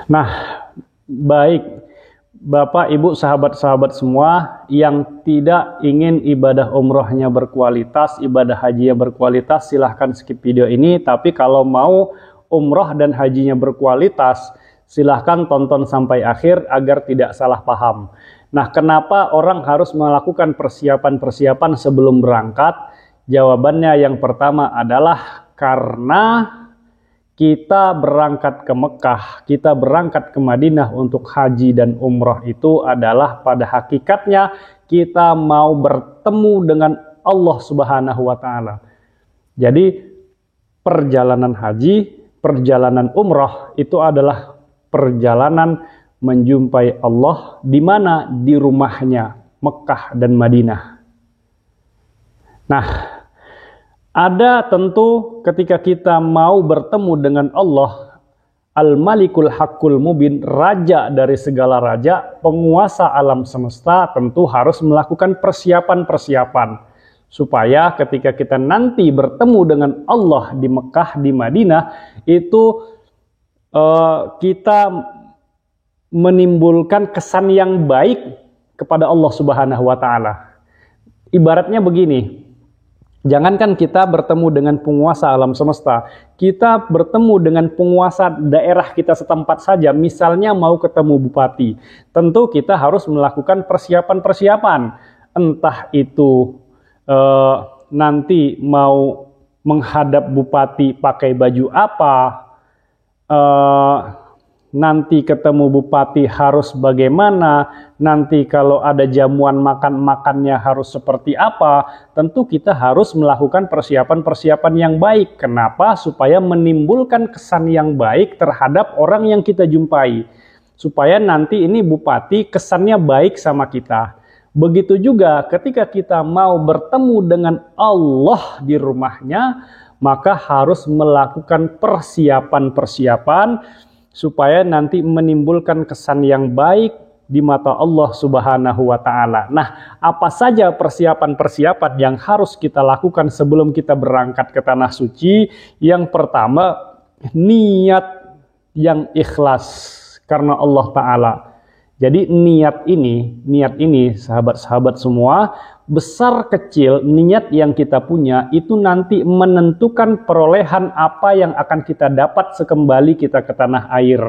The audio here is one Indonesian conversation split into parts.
Nah, baik Bapak, Ibu, sahabat-sahabat semua yang tidak ingin ibadah umrohnya berkualitas, ibadah hajinya berkualitas, silahkan skip video ini. Tapi kalau mau umroh dan hajinya berkualitas, silahkan tonton sampai akhir agar tidak salah paham. Nah, kenapa orang harus melakukan persiapan-persiapan sebelum berangkat? Jawabannya yang pertama adalah karena kita berangkat ke Mekah, kita berangkat ke Madinah untuk haji dan umroh itu adalah pada hakikatnya kita mau bertemu dengan Allah Subhanahu wa Ta'ala. Jadi, perjalanan haji, perjalanan umroh itu adalah perjalanan menjumpai Allah di mana? Di rumahnya, Mekah dan Madinah. Nah, ada tentu ketika kita mau bertemu dengan Allah, Al-Malikul Haqqul Mubin, Raja dari segala raja, penguasa alam semesta, tentu harus melakukan persiapan-persiapan. Supaya ketika kita nanti bertemu dengan Allah di Mekah, di Madinah, itu kita menimbulkan kesan yang baik kepada Allah Subhanahu wa Ta'ala. Ibaratnya begini, jangankan kita bertemu dengan penguasa alam semesta, kita bertemu dengan penguasa daerah kita setempat saja, misalnya mau ketemu bupati, tentu kita harus melakukan persiapan-persiapan, entah itu nanti mau menghadap bupati pakai baju apa, nanti ketemu bupati harus bagaimana, nanti kalau ada jamuan makan-makannya harus seperti apa, tentu kita harus melakukan persiapan-persiapan yang baik. Kenapa? Supaya menimbulkan kesan yang baik terhadap orang yang kita jumpai. Supaya nanti ini bupati kesannya baik sama kita. Begitu juga ketika kita mau bertemu dengan Allah di rumahnya, maka harus melakukan persiapan-persiapan supaya nanti menimbulkan kesan yang baik di mata Allah Subhanahu wa Ta'ala. Nah, apa saja persiapan-persiapan yang harus kita lakukan sebelum kita berangkat ke Tanah Suci? Yang pertama, niat yang ikhlas karena Allah Ta'ala. Jadi niat ini sahabat-sahabat semua, besar kecil niat yang kita punya itu nanti menentukan perolehan apa yang akan kita dapat sekembali kita ke tanah air.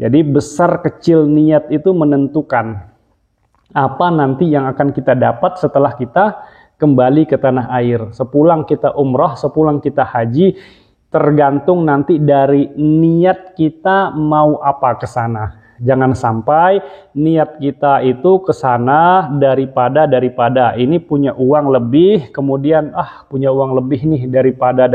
Jadi besar kecil niat itu menentukan apa nanti yang akan kita dapat setelah kita kembali ke tanah air. Sepulang kita umrah, sepulang kita haji, tergantung nanti dari niat kita mau apa ke sana. Jangan sampai niat kita itu ke sana daripada ini punya uang lebih, kemudian punya uang lebih nih daripada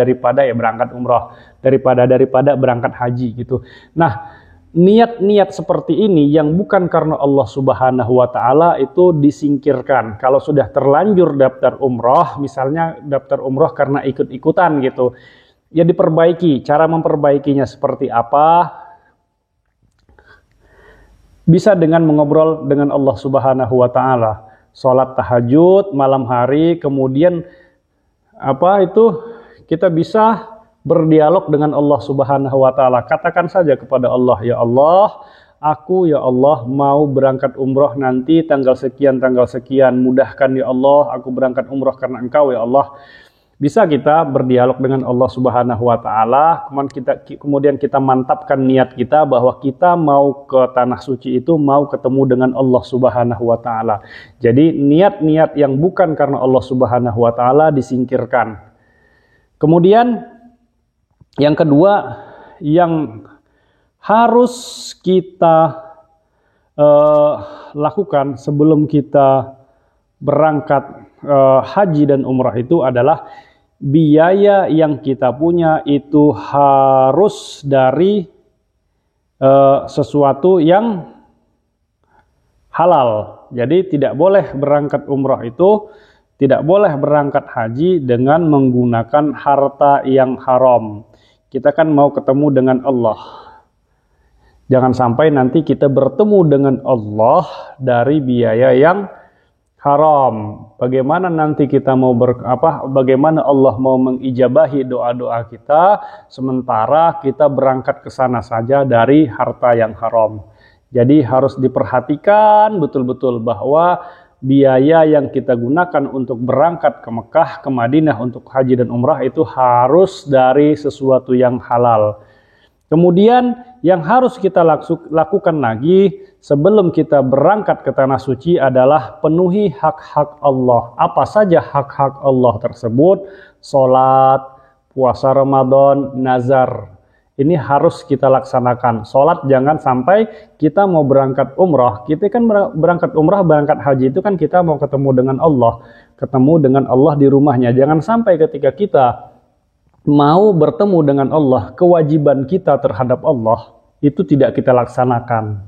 ya berangkat umroh, daripada berangkat haji gitu. Nah, niat-niat seperti ini yang bukan karena Allah Subhanahu wa Ta'ala itu disingkirkan. Kalau sudah terlanjur daftar umroh, misalnya daftar umroh karena ikut-ikutan gitu, ya diperbaiki. Cara memperbaikinya seperti apa? Bisa dengan mengobrol dengan Allah Subhanahu wa Ta'ala, sholat tahajud malam hari, kemudian kita bisa berdialog dengan Allah Subhanahu wa Ta'ala. Katakan saja kepada Allah, ya Allah, aku ya Allah mau berangkat umroh nanti tanggal sekian, mudahkan ya Allah, aku berangkat umroh karena Engkau ya Allah. Bisa kita berdialog dengan Allah Subhanahu wa Ta'ala, kemudian kita mantapkan niat kita bahwa kita mau ke Tanah Suci itu mau ketemu dengan Allah Subhanahu wa Ta'ala. Jadi niat-niat yang bukan karena Allah Subhanahu wa Ta'ala disingkirkan. Kemudian yang kedua yang harus kita lakukan sebelum kita berangkat haji dan umrah itu adalah biaya yang kita punya itu harus dari sesuatu yang halal. Jadi tidak boleh berangkat umrah itu, tidak boleh berangkat haji dengan menggunakan harta yang haram. Kita kan mau ketemu dengan Allah. Jangan sampai nanti kita bertemu dengan Allah dari biaya yang haram. Bagaimana nanti kita mau bagaimana Allah mau mengijabahi doa-doa kita sementara kita berangkat ke sana saja dari harta yang haram. Jadi harus diperhatikan betul-betul bahwa biaya yang kita gunakan untuk berangkat ke Mekah, ke Madinah untuk haji dan umrah itu harus dari sesuatu yang halal. Kemudian yang harus kita lakukan lagi sebelum kita berangkat ke Tanah Suci adalah penuhi hak-hak Allah. Apa saja hak-hak Allah tersebut? Sholat, puasa Ramadan, nazar. Ini harus kita laksanakan. Sholat jangan sampai kita mau berangkat umrah. Kita kan berangkat umrah, berangkat haji itu kan kita mau ketemu dengan Allah. Ketemu dengan Allah di rumahnya. Jangan sampai ketika kita mau bertemu dengan Allah, kewajiban kita terhadap Allah itu tidak kita laksanakan.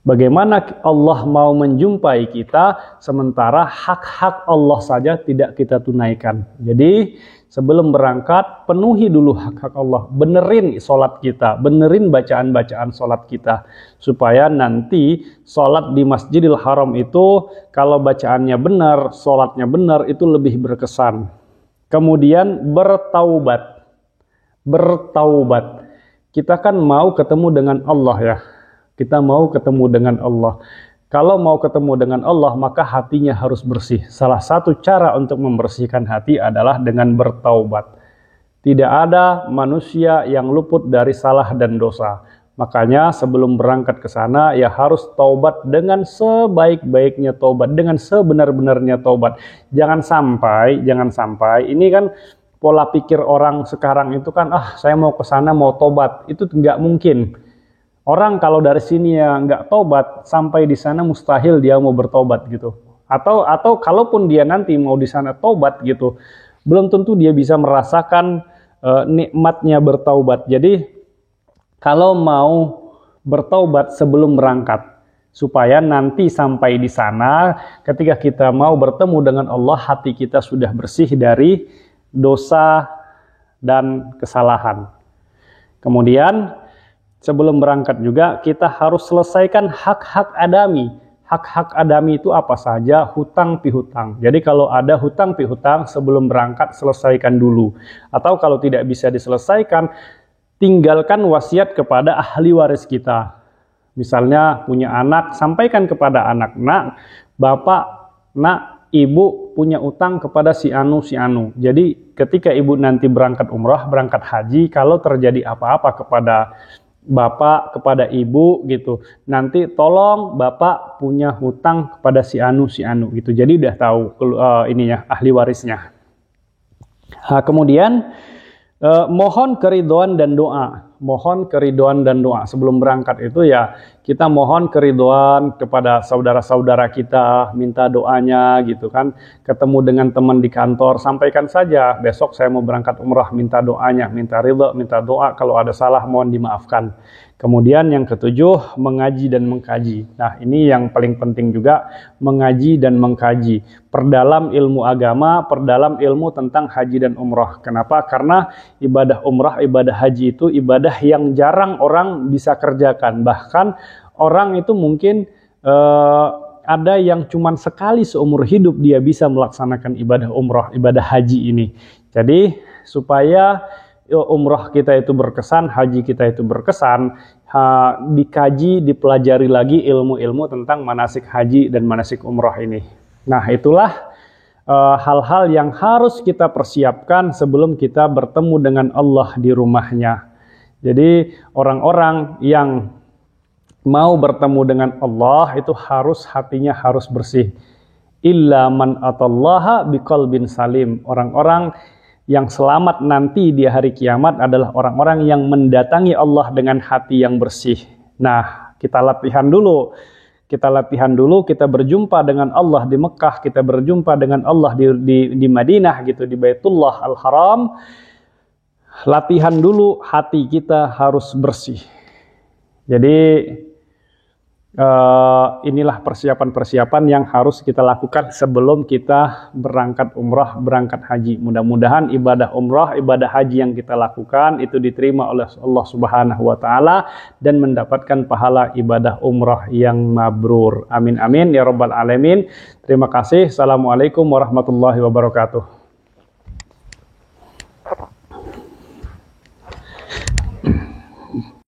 Bagaimana Allah mau menjumpai kita sementara hak-hak Allah saja tidak kita tunaikan. Jadi sebelum berangkat penuhi dulu hak-hak Allah, benerin sholat kita, benerin bacaan-bacaan sholat kita, supaya nanti sholat di Masjidil Haram itu kalau bacaannya benar, sholatnya benar itu lebih berkesan. Kemudian bertaubat. Kita kan mau ketemu dengan Allah ya. Kita mau ketemu dengan Allah. Kalau mau ketemu dengan Allah, maka hatinya harus bersih. Salah satu cara untuk membersihkan hati adalah dengan bertaubat. Tidak ada manusia yang luput dari salah dan dosa. Makanya sebelum berangkat ke sana ya harus taubat dengan sebaik-baiknya taubat, dengan sebenar-benarnya taubat. Jangan sampai ini kan pola pikir orang sekarang itu kan saya mau ke sana mau taubat, itu nggak mungkin. Orang kalau dari sini ya nggak taubat, sampai di sana mustahil dia mau bertobat gitu. Atau kalaupun dia nanti mau di sana taubat gitu, belum tentu dia bisa merasakan nikmatnya bertaubat. Jadi kalau mau bertaubat sebelum berangkat, supaya nanti sampai di sana, ketika kita mau bertemu dengan Allah, hati kita sudah bersih dari dosa dan kesalahan. Kemudian, sebelum berangkat juga, kita harus selesaikan hak-hak adami. Hak-hak adami itu apa saja? Hutang pihutang. Jadi kalau ada hutang pihutang, sebelum berangkat, selesaikan dulu. Atau kalau tidak bisa diselesaikan, tinggalkan wasiat kepada ahli waris kita. Misalnya punya anak, sampaikan kepada anak, nak, bapak, nak, ibu punya utang kepada si anu. Jadi ketika ibu nanti berangkat umrah, berangkat haji, kalau terjadi apa-apa kepada bapak, kepada ibu gitu, nanti tolong bapak punya hutang kepada si anu gitu. Jadi udah tahu ininya ahli warisnya. Kemudian mohon keridhaan dan doa. Mohon keridhaan dan doa. Sebelum berangkat itu ya kita mohon keridhaan kepada saudara-saudara kita, minta doanya gitu kan. Ketemu dengan teman di kantor, sampaikan saja, besok saya mau berangkat umrah, minta doanya, minta ridha, minta doa, kalau ada salah mohon dimaafkan. Kemudian yang ketujuh, mengaji dan mengkaji. Nah ini yang paling penting juga, mengaji dan mengkaji. Perdalam ilmu agama, perdalam ilmu tentang haji dan umrah. Kenapa? Karena ibadah umrah, ibadah haji itu ibadah yang jarang orang bisa kerjakan. Bahkan orang itu mungkin ada yang cuma sekali seumur hidup dia bisa melaksanakan ibadah umrah, ibadah haji ini. Jadi supaya umrah kita itu berkesan, haji kita itu berkesan, dikaji, dipelajari lagi ilmu-ilmu tentang manasik haji dan manasik umrah ini. Nah itulah hal-hal yang harus kita persiapkan sebelum kita bertemu dengan Allah di rumahnya. Jadi orang-orang yang mau bertemu dengan Allah itu harus hatinya harus bersih. Illa man atallaha biqalbin salim. Orang-orang yang selamat nanti di hari kiamat adalah orang-orang yang mendatangi Allah dengan hati yang bersih. Nah, kita latihan dulu. Kita berjumpa dengan Allah di Mekah, kita berjumpa dengan Allah di Madinah gitu, di Baitullah Al-Haram. Latihan dulu, hati kita harus bersih. Jadi inilah persiapan-persiapan yang harus kita lakukan sebelum kita berangkat umrah, berangkat haji. Mudah-mudahan ibadah umrah, ibadah haji yang kita lakukan itu diterima oleh Allah Subhanahu wa taala dan mendapatkan pahala ibadah umrah yang mabrur. Amin amin ya rabbal alamin. Terima kasih. Assalamualaikum warahmatullahi wabarakatuh.